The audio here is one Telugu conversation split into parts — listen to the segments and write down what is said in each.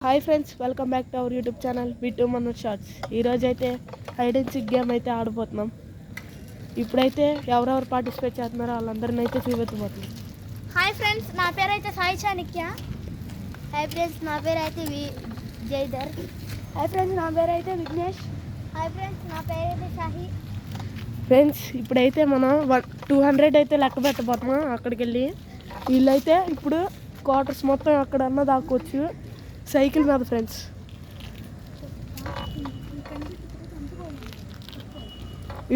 Hi friends, welcome back to our YouTube channel Bittu Manoj shorts. ఈరోజు అయితే హైడ్ అండ్ సిక్ గేమ్ అయితే ఆడబోతున్నాం. ఇప్పుడైతే ఎవరెవరు పార్టిసిపేట్ చేస్తున్నారో వాళ్ళందరినీ అయితే చూపెట్టబోతున్నాం. హాయ్ ఫ్రెండ్స్, నా పేరు అయితే సాయి చాణిక్య. హాయ్ ఫ్రెండ్స్, నా పేరు అయితే జైదర్. హాయ్ ఫ్రెండ్స్, నా పేరు అయితే విఘ్నేష్. హాయ్ ఫ్రెండ్స్, నా పేరు అయితే షాహి. ఫ్రెండ్స్, ఇప్పుడైతే మనం 200 అయితే లెక్క పెట్టబోతున్నాం. అక్కడికి వెళ్ళి వీళ్ళైతే ఇప్పుడు క్వార్టర్స్ మొత్తం ఎక్కడన్నా దాక్కోవచ్చు సైకిల్ మీద. ఫ్రెండ్స్,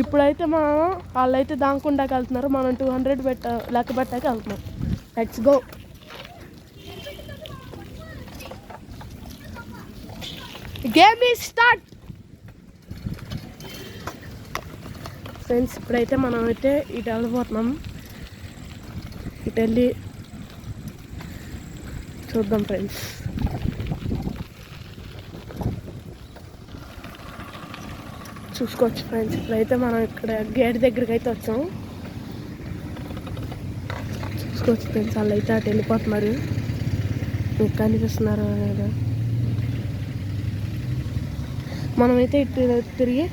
ఇప్పుడైతే మనం వాళ్ళైతే దాక్కుండాకి వెళ్తున్నారు. మనం 200 లెక్క పెట్టాక వెళ్తున్నాం. Let's go. Game is start. Friends, ఇప్పుడైతే మనం అయితే ఇటు వెళ్ళిపోతున్నాం. ఇటు వెళ్ళి చూద్దాం. ఫ్రెండ్స్, చూసుకోవచ్చు. ఫ్రెండ్స్, ఇప్పుడైతే మనం ఇక్కడ గేట్ దగ్గరికి అయితే వచ్చాం. చూసుకోవచ్చు ఫ్రెండ్స్, వాళ్ళు అయితే అటు వెళ్ళిపోతున్నారు. మీకు కనిపిస్తున్నారు లేదా? మనమైతే ఇటు తిరిగి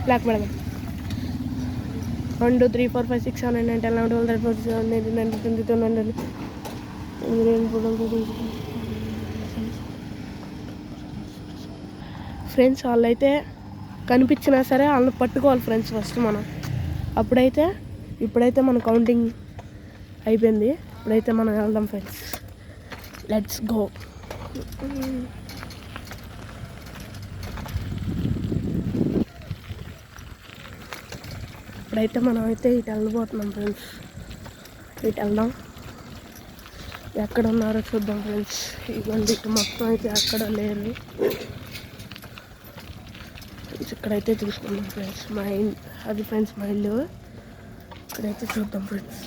బ్లాక్ పెడదాం. 1 2 3 4 5 6 7 8 9 10 11 12 13 14 15 16 17 ఫ్రెండ్స్, వాళ్ళైతే కనిపించినా సరే వాళ్ళని పట్టుకోవాలి. ఫ్రెండ్స్, ఫస్ట్ మనం ఇప్పుడైతే మన కౌంటింగ్ అయిపోయింది. ఇప్పుడైతే మనం వెళ్దాం. Friends, let's go. ఇప్పుడైతే మనం అయితే ఇటు వెళ్ళిపోతున్నాం. ఫ్రెండ్స్, ఇటు వెళ్దాం. ఎక్కడ ఉన్నారో చూద్దాం. ఫ్రెండ్స్, ఇవ్వండి, ఇటు మొత్తం అయితే ఎక్కడ లేరు. ఇక్కడైతే చూసుకుందాం. ఫ్రెండ్స్, అది ఫ్రెండ్స్ మా ఇల్లు. ఇక్కడైతే చూద్దాం. ఫ్రెండ్స్,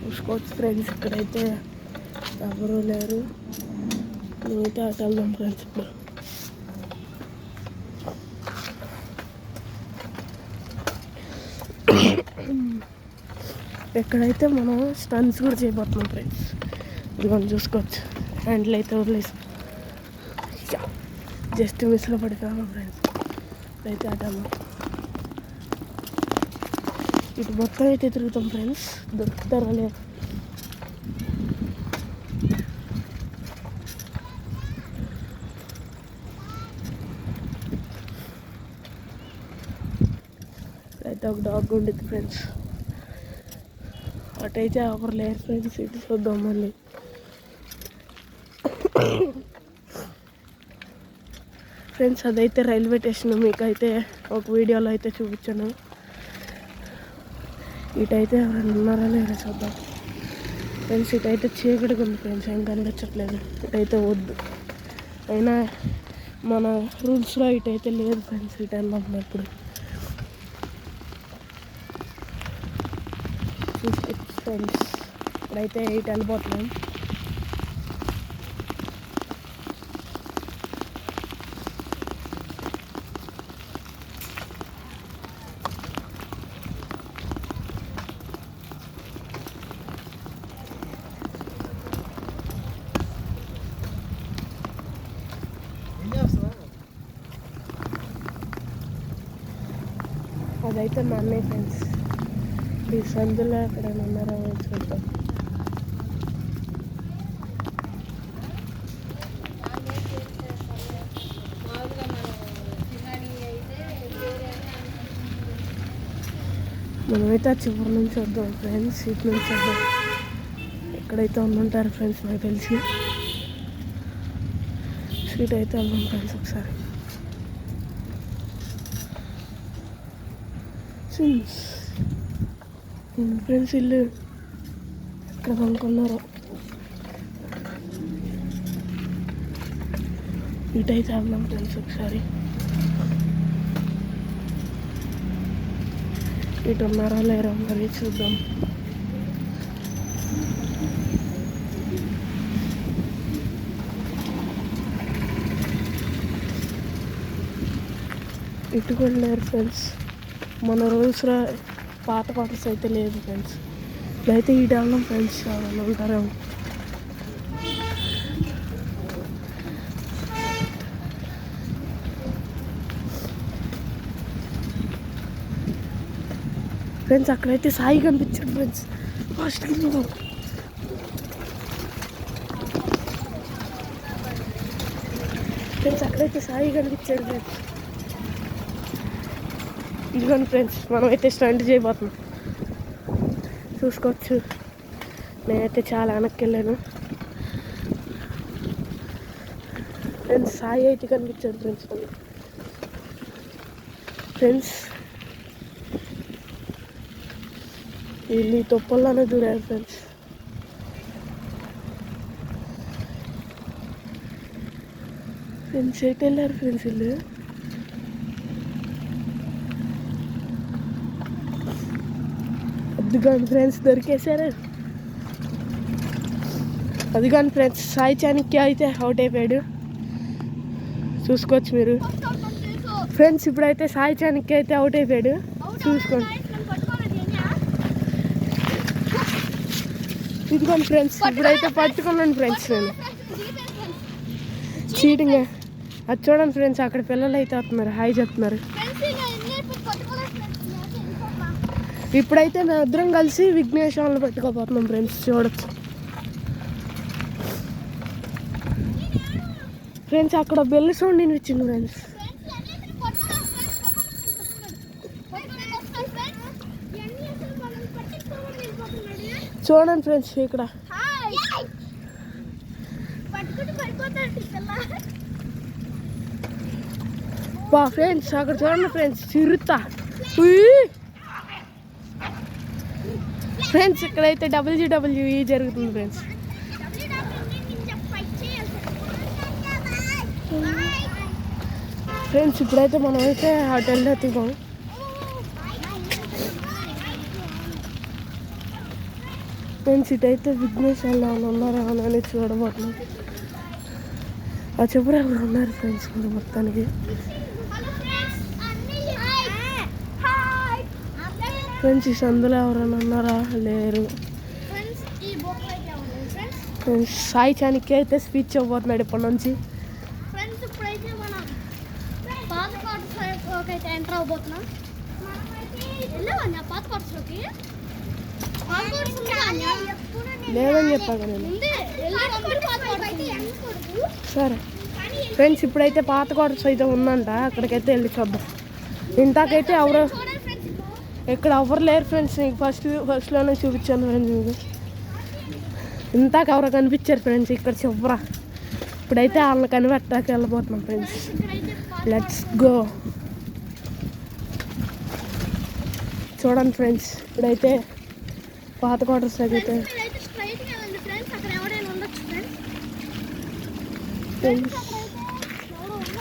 చూసుకోవచ్చు. ఫ్రెండ్స్, ఇక్కడైతే ఎవరు లేరు. మేమైతే అటు వెళ్దాం. ఫ్రెండ్స్, ఇప్పుడు ఎక్కడైతే మనం స్టన్స్ కూడా చేయబోతున్నాం. ఫ్రెండ్స్, ఇదిగోండి చూసుకోవచ్చు. హ్యాండిల్ అయితే వదిలేసి జస్ట్ మిస్లో పడిపోయాము. ఫ్రెండ్స్, అయితే అటమ్మా ఇటు మొత్తం అయితే తిరుగుతాం. ఫ్రెండ్స్, దొరుకుతారా లేదు. అయితే ఒక డాగ్ ఉండిద్ది. ఫ్రెండ్స్, అటైతే ఎవరు లేరు. ఫ్రెండ్స్, ఇటు చూద్దాం మళ్ళీ. ఫ్రెండ్స్, అదైతే రైల్వే స్టేషన్. మీకు అయితే ఒక వీడియోలో అయితే చూపించాను. ఇటైతే ఎవరైనా ఉన్నారా లేదా చూద్దాం. ఫ్రెండ్స్, ఇటైతే చీకటిగా ఉంది. ఫ్రెండ్స్, ఏం కనిపించట్లేదు. ఇటైతే వద్దు, అయినా మన రూల్స్లో ఇటైతే లేదు. ఫ్రెండ్స్, ఇటు వెళ్ళాం. ఇప్పుడు ఫ్రెండ్స్, ఇప్పుడైతే ఇటు వెళ్ళిపోతున్నాం. అదైతే మా అన్నయ్య. ఫ్రెండ్స్, ఈ సందులో ఎక్కడైనా ఉన్నారో చూద్దాం. మనమైతే ఆ చివరి నుంచి వద్దాం. ఫ్రెండ్స్, ఇటు నుంచి వద్దాం. ఎక్కడైతే ఉండుంటారు. ఫ్రెండ్స్, నాకు తెలిసి స్వీట్ అయితే వెళ్దాం. ఫ్రెండ్స్, ఒకసారి ఫ్రెండ్స్, ఇల్లు ఎక్కడ కొనుక్కున్నారో. ఇటైతే వెళ్దాం. ఫ్రెండ్స్, ఒకసారి ఇటు ఉన్నారా లేరా మరి చూద్దాం. ఇటు కూడా లేరు. ఫ్రెండ్స్, మన రూల్స్ పాత క్వార్టర్స్ అయితే లేదు. ఫ్రెండ్స్, ఇప్పుడైతే ఈ వెళ్దాం. ఫ్రెండ్స్, ఎవరైనా ఉంటారేమో. ఫ్రెండ్స్ అక్కడైతే సాయి కనిపించాడు ఫ్రెండ్స్. ఫాస్ట్గా చూద్దాం. ఫ్రెండ్స్ అక్కడైతే సాయి కనిపించాడు ఫ్రెండ్స్. ఇదిగోండి ఫ్రెండ్స్, మనమైతే స్టంట్ చేయబోతున్నాం. చూసుకోవచ్చు, నేనైతే చాలా వెనక్కి వెళ్ళాను ఫ్రెండ్స్. సాయి అయితే కనిపించాడు ఫ్రెండ్స్. ఫ్రెండ్స్ వీళ్ళు ఈ తొప్పల్లోనే దూరారు ఫ్రెండ్స్. ఫ్రెండ్స్ ఎటు వెళ్ళారు ఫ్రెండ్స్ వీళ్ళు? అది కానీ ఫ్రెండ్స్ దొరికేశారు. అది కానీ ఫ్రెండ్స్, సాయి చాణక్య అయితే అవుట్ అయిపోయాడు. చూసుకోవచ్చు మీరు ఫ్రెండ్స్. ఇప్పుడైతే సాయి చాణక్య అయితే అవుట్ అయిపోయాడు. చూసుకోండి. ఇదిగోండి ఫ్రెండ్స్, ఇప్పుడైతే పట్టుకున్నాను ఫ్రెండ్స్ నేను. చీటింగ్. అది చూడండి ఫ్రెండ్స్, అక్కడ పిల్లలు అయితే వస్తున్నారు, హాయ్ చెప్తున్నారు. ఇప్పుడైతే నా ఇద్దరం కలిసి విఘ్నేష్ వాళ్ళని పట్టుకోపోతున్నాం ఫ్రెండ్స్. చూడచ్చు ఫ్రెండ్స్, అక్కడ బెల్ సౌండ్ వినిపించింది ఫ్రెండ్స్. చూడండి ఫ్రెండ్స్ ఇక్కడ. బా ఫ్రెండ్స్ అక్కడ చూడండి ఫ్రెండ్స్, చిరుత. ఫ్రెండ్స్ ఇక్కడైతే WWE జరుగుతుంది ఫ్రెండ్స్. ఫ్రెండ్స్ ఇప్పుడైతే మనం అయితే హోటల్లో దిగాం. ఫ్రెండ్స్ ఇటైతే విఘ్నేష్ వాళ్ళు ఉన్నారా అని చూడబోతున్నాం. ఆ చెప్పురా ఎవరు ఉన్నారు ఫ్రెండ్స్ కూడా మొత్తానికి. ఫ్రెండ్స్ ఈ సందులో ఎవరైనా ఉన్నారా? లేరు. ఫ్రెండ్స్ సాయి చాణక్య అయితే స్పీచ్ ఇవ్వబోతున్నాడు ఇప్పటి నుంచి. ఎంటర్ అవబోతున్నాం. లేదని చెప్పాక నేను. సరే ఫ్రెండ్స్, ఇప్పుడైతే పాత క్వార్టర్స్ అయితే ఉందంట, అక్కడికైతే వెళ్ళి చూద్దాం. ఇంతకైతే ఎవరు ఇక్కడ ఎవరు లేరు ఫ్రెండ్స్. నీకు ఫస్ట్లోనే చూపించాను ఫ్రెండ్స్ మీకు. ఇంతకు ఎవరు కనిపించారు ఫ్రెండ్స్ ఇక్కడ చివరా. ఇప్పుడైతే వాళ్ళని కనిపెట్టాక వెళ్ళిపోతున్నాం ఫ్రెండ్స్. Let's go. చూడండి ఫ్రెండ్స్, ఇప్పుడైతే పాత క్వార్టర్స్ అయితే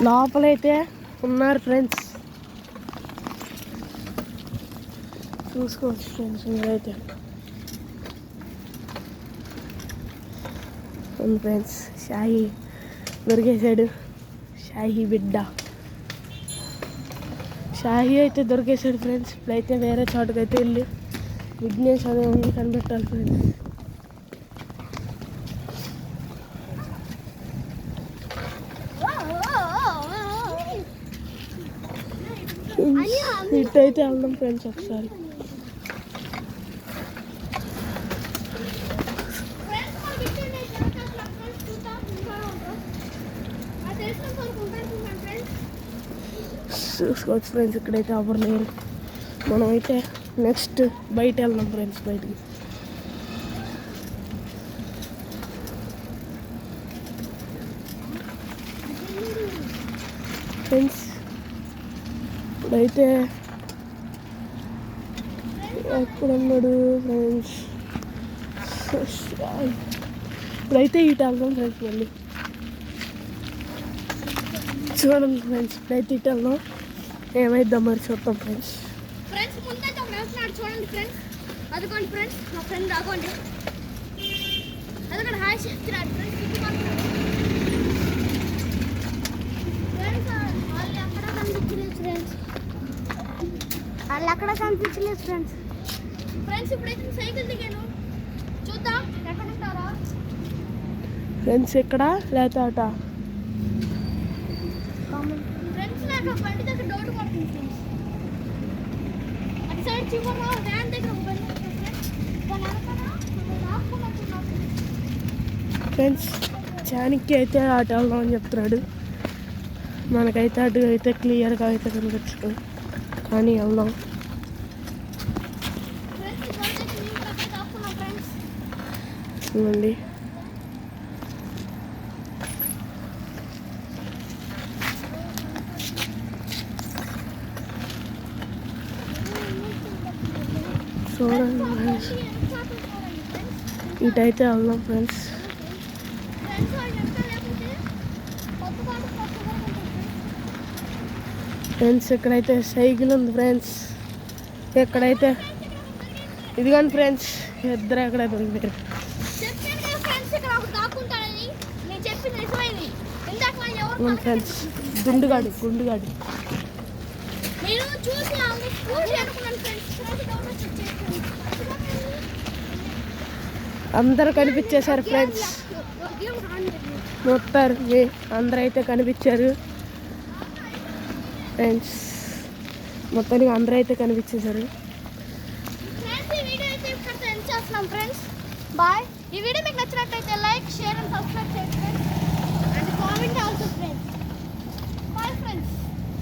లోపలైతే ఉన్నారు ఫ్రెండ్స్. చూసుకోవచ్చు ఫ్రెండ్స్ మీరైతే. ఫ్రెండ్స్ షాహి దొరికేశాడు. షాహి బిడ్డ షాహి అయితే దొరికేశాడు ఫ్రెండ్స్. ఇప్పుడైతే వేరే చోటుకైతే వెళ్ళి విఘ్నేష్ అనే కనిపెట్టాలి ఫ్రెండ్స్. ఇటైతే వెళ్దాం ఫ్రెండ్స్ ఒకసారి. చూసుకోవచ్చు ఫ్రెండ్స్, ఇక్కడైతే ఎవరు లేరు. మనమైతే నెక్స్ట్ బయట వెళ్దాం ఫ్రెండ్స్. బయటికి ఫ్రెండ్స్ ఇప్పుడైతే ఎక్కడున్నాడు ఫ్రెండ్స్? ఇప్పుడైతే ఇటు వెళ్దాం ఫ్రెండ్స్. మళ్ళీ చూడండి ఫ్రెండ్స్, ఇప్పుడైతే ఇటు వెళ్దాం. ఏమైద్దాం మరి చూద్దాం ఫ్రెండ్స్. ఫ్రెండ్స్ ముందైతే ఒక వెళ్తున్నాడు చూడండి ఫ్రెండ్స్. అదిగోండి ఫ్రెండ్స్, మా ఫ్రెండ్ రాగోండి. అదిగోండి హాయ్ చెప్తున్నాడు ఫ్రెండ్స్. వాళ్ళు ఎక్కడ కనిపించలేదు ఫ్రెండ్స్. ఫ్రెండ్స్ ఇప్పుడైతే సైకిల్ దిగాను, చూద్దాం ఎక్కడ ఉంటారా ఫ్రెండ్స్. ఇక్కడ లేకపోతే అట ఫ్రెండ్స్. నాకు బండి దగ్గర డౌట్ పడుతుంది ఫ్రెండ్స్. అటు సైడ్ చివర వ్యాన్ దగ్గర ఒక బండి ఉంది ఫ్రెండ్స్. దాని వెనకాల మనం ఆపుకున్నట్టున్నాం. ఫ్రెండ్స్ చానికి అయితే అటు వెళ్దాం అని చెప్తున్నాడు. మనకైతే అటు అయితే క్లియర్గా అయితే కనిపించదు, కానీ వెళ్దాం. ఫ్రెండ్స్ ఇక్కడైతే మేము కూడా అక్కడ ఆపుకున్నాం ఫ్రెండ్స్. చూడండి చూడండి ఫ్రెండ్స్, ఇటైతే వెళ్దాం ఫ్రెండ్స్. ఫ్రెండ్స్ వాళ్ళు ఎంత లేకపోతే కొత్త ఫ్రెండ్స్ ఇక్కడైతే సైకిల్ ఉంది ఫ్రెండ్స్. ఇక్కడైతే ఇదిగోండి ఫ్రెండ్స్, ఇద్దరు ఎక్కడైతే ఉంది. చెప్పాను కదా ఫ్రెండ్స్ ఇక్కడ ఒకటి దాక్కుంటాడని. నేను చెప్పింది నిజమైంది. ఇందాక వాళ్ళు ఎవరు ఫ్రెండ్స్ గుండుగాడు నేను చూసి అనుకున్నాను ఫ్రెండ్స్. అందరూ కనిపించేశారు ఫ్రెండ్స్. మొత్తం అందరూ అయితే కనిపించారు ఫ్రెండ్స్. మొత్తానికి అందరూ అయితే కనిపించేశారు. ఫ్రెండ్స్ ఈ వీడియో అయితే ఇక్కడ ఎండ్ చేస్తున్నాం ఫ్రెండ్స్. బాయ్. ఈ వీడియో మీకు నచ్చినట్లయితే లైక్, షేర్ అండ్ సబ్స్క్రైబ్ చేయండి friends. And comment also friends. Bye friends.